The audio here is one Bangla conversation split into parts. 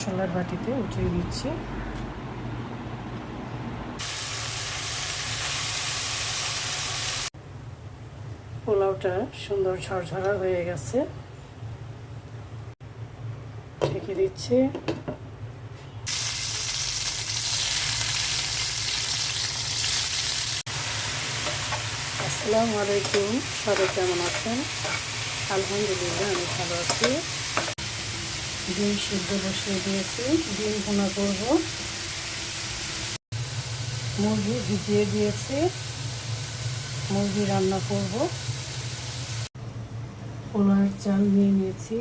মশলার বাটিতে উঠিয়ে দিচ্ছি। পোলাওটা সুন্দর ঝরঝরা হয়ে গেছে, ঢেকে দিচ্ছি। আসসালামু আলাইকুম, সবাই কেমন আছেন? আলহামদুলিল্লাহ আমি ভালো আছি। ডিম সিদ্ধ বসিয়ে দিয়েছি, ডিম ভুনা করব। মুরগি ভিজিয়ে দিয়েছি, মুরগি রান্না করব। পোলাওয়ের চাল নিয়ে নিয়েছি,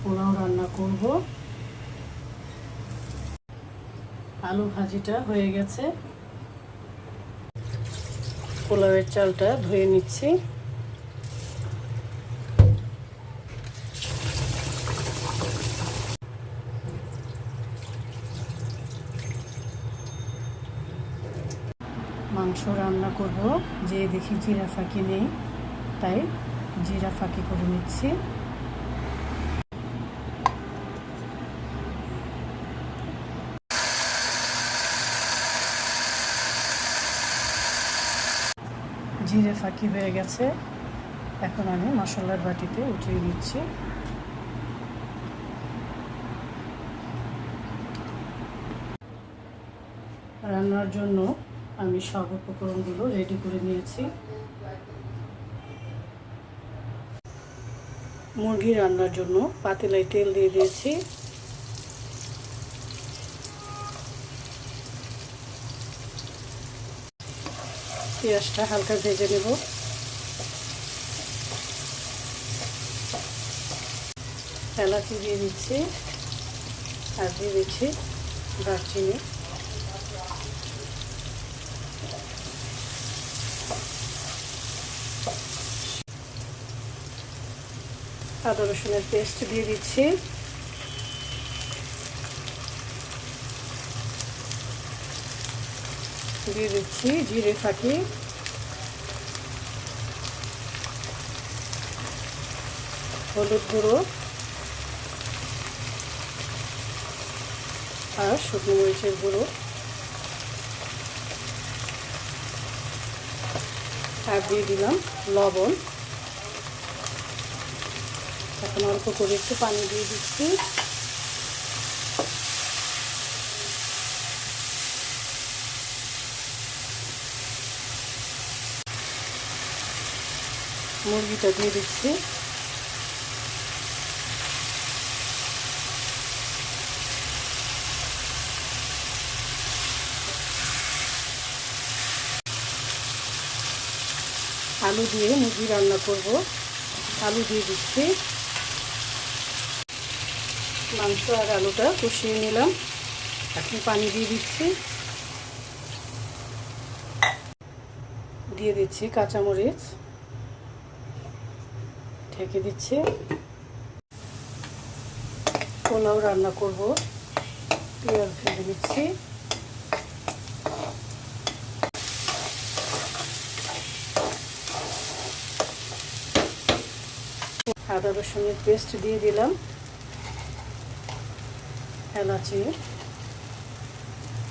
পোলাও রান্না করব। আলু ভাজিটা হয়ে গেছে, পোলাওয়ের চালটা ধুয়ে নিচ্ছি। মাংস রান্না করব, যে দেখি জিরা ফাঁকি নেই, তাই জিরা ফাঁকি করে নিচ্ছি। জিরে ফাঁকি হয়ে গেছে, এখন আমি মশলার বাটিতে উঠিয়ে নিচ্ছি। রান্নার জন্য আমি সব উপকরণগুলো রেডি করে নিয়েছি। মুরগি রান্নার জন্য পাতিলায় তেল দিয়ে দিয়েছি। পেঁয়াজটা হালকা ভেজে নেব। এলাচি দিয়ে দিচ্ছি, আর দিয়ে দিচ্ছি দারচিনি। আদা রসুনের পেস্ট দিয়ে দিচ্ছি। দিয়ে দিচ্ছি জিরে ফাঁকি, হলুদ গুঁড়ো আর শুকনো মরিচের গুঁড়ো, আর দিয়ে দিলাম লবণ। এখন অল্প করে একটু পানি দিয়ে দিচ্ছি। মুরগিটা দিয়ে দিচ্ছি। আলু দিয়ে মুরগি রান্না করব, আলু দিয়ে দিচ্ছি। মাংস আর আলুটা কষিয়ে নিলাম, এখন পানি দিয়ে দিচ্ছি। দিয়ে দিচ্ছি কাঁচামরিচ, ঢেকে দিচ্ছি। পোলাও রান্না করব, পেঁয়াজ ভেজে দিচ্ছি। আদা রসুনের পেস্ট দিয়ে দিলাম, এলাচি,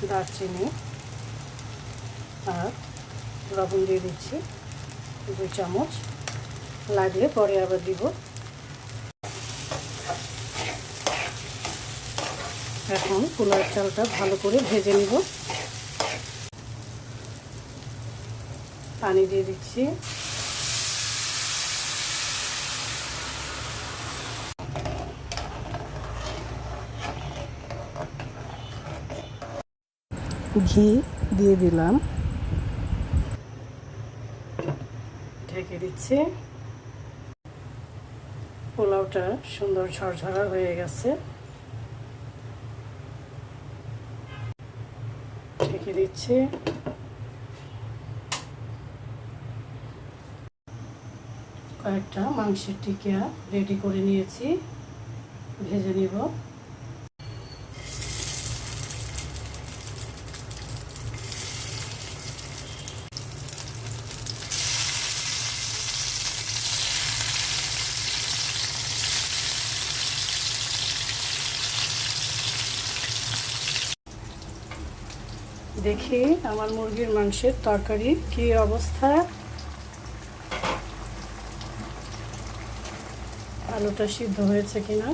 দারচিনি আর লবণ দিয়ে দিচ্ছি 2 চামচ, লাগলে পরে আবার দিব। এখন পোলাওয়ের চালটা ভালো করে ভেজে নিব। পানি দিয়ে দিচ্ছি। ঘি দিয়ে দিলাম, ঢেকে দিচ্ছি। পোলাওটা সুন্দর ঝরঝরা হয়ে গেছে, ঢেকে দিচ্ছি। কয়েকটা মাংসের টিকিয়া রেডি করে নিয়েছি, ভেজে নিব। দেখি আমার মুরগির মাংসের তরকারি কি অবস্থা। আলুটা সিদ্ধ হয়েছে কিনা।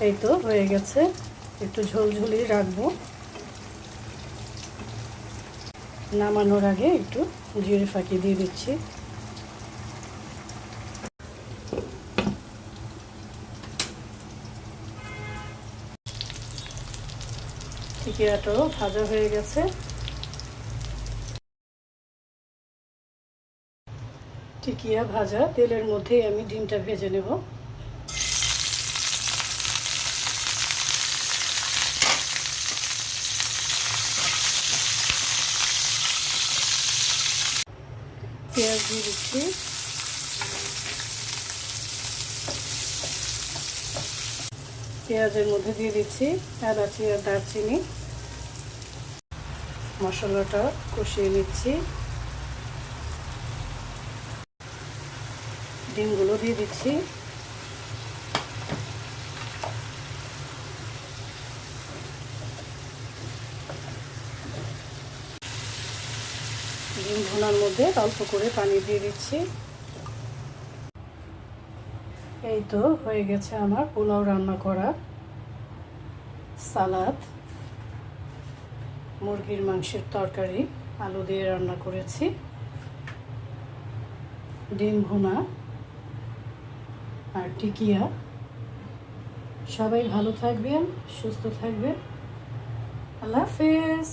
এই তো হয়ে গেছে, একটু ঝোলঝুলি রাখবো। নামানোর আগে একটু জিরে ফাঁকি দিয়ে দিচ্ছি। টিকিয়াটাও ভাজা হয়ে গেছে। টিকিয়া ভাজা তেলের মধ্যেই আমি ডিমটা ভেজে নেব। পেঁয়াজ দিয়ে দিচ্ছি। পেঁয়াজের মধ্যে দিয়ে দিচ্ছি এলাচি আর দারচিনি। মশলাটা কষিয়ে নিচ্ছি। ডিমগুলো দিয়ে দিচ্ছি। ডিম ভুনার মধ্যে অল্প করে পানি দিয়ে দিচ্ছি। এই তো হয়ে গেছে আমার পোলাও রান্না করা। সালাদ, মুরগির মাংসের তরকারি, আলু দিয়ে রান্না করেছি, ডিম ভুনা আর টিকিয়া। সবাই ভালো থাকবেন, সুস্থ থাকবেন। আল্লাহ হাফেজ।